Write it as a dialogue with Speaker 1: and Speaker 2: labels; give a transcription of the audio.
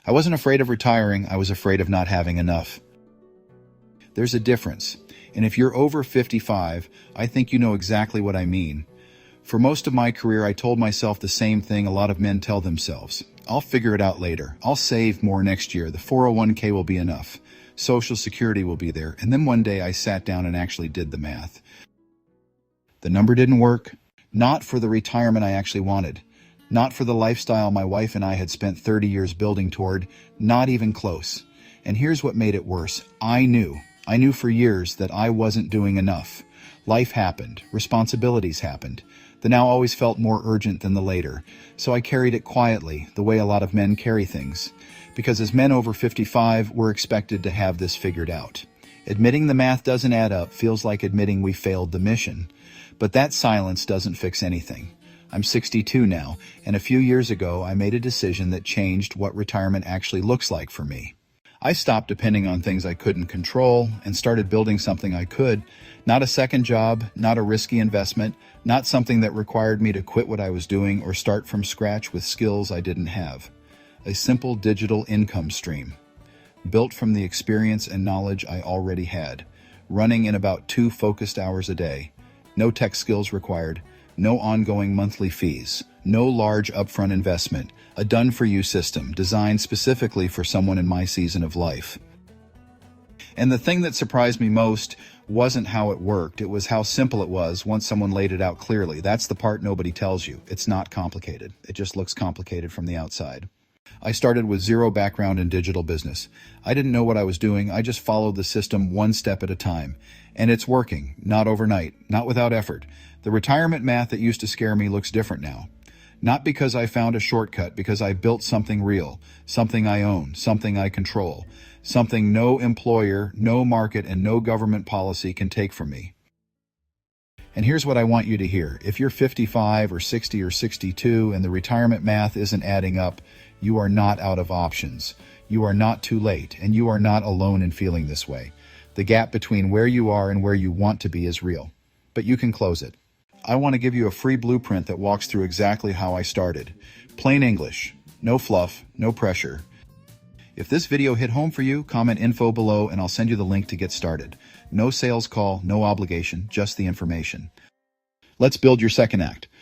Speaker 1: I wasn't afraid of retiring, I was afraid of not having enough. There's a difference, and if you're over 55, I think you know exactly what I mean. For most of my career, I told myself the same thing a lot of men tell themselves. I'll figure it out later. I'll save more next year. The 401k will be enough. Social Security will be there. And then one day I sat down and actually did the math. The number didn't work. Not for the retirement I actually wanted. Not for the lifestyle my wife and I had spent 30 years building toward. Not even close. And here's what made it worse. I knew for years that I wasn't doing enough. Life happened. Responsibilities happened. The now always felt more urgent than the later. So I carried it quietly, the way a lot of men carry things. Because as men over 55, we're expected to have this figured out. Admitting the math doesn't add up feels like admitting we failed the mission. But that silence doesn't fix anything. I'm 62 now, and a few years ago I made a decision that changed what retirement actually looks like for me. I stopped depending on things I couldn't control and started building something I could. Not a second job, not a risky investment, not something that required me to quit what I was doing or start from scratch with skills I didn't have. A simple digital income stream, built from the experience and knowledge I already had, running in about 2 focused hours a day. No tech skills required, no ongoing monthly fees, no large upfront investment, a done-for-you system designed specifically for someone in my season of life. And the thing that surprised me most wasn't how it worked, it was how simple it was once someone laid it out clearly. That's the part nobody tells you. It's not complicated. It just looks complicated from the outside. I started with zero background in digital business. I didn't know what I was doing. I just followed the system one step at a time. And it's working, not overnight, not without effort. The retirement math that used to scare me looks different now. Not because I found a shortcut, because I built something real, something I own, something I control, something no employer, no market, and no government policy can take from me. And here's what I want you to hear. If you're 55 or 60 or 62 and the retirement math isn't adding up, you are not out of options. You are not too late, and you are not alone in feeling this way. The gap between where you are and where you want to be is real, but you can close it. I want to give you a free blueprint that walks through exactly how I started. Plain English, no fluff, no pressure. If this video hit home for you, comment info below and I'll send you the link to get started. No sales call, no obligation, just the information. Let's build your second act.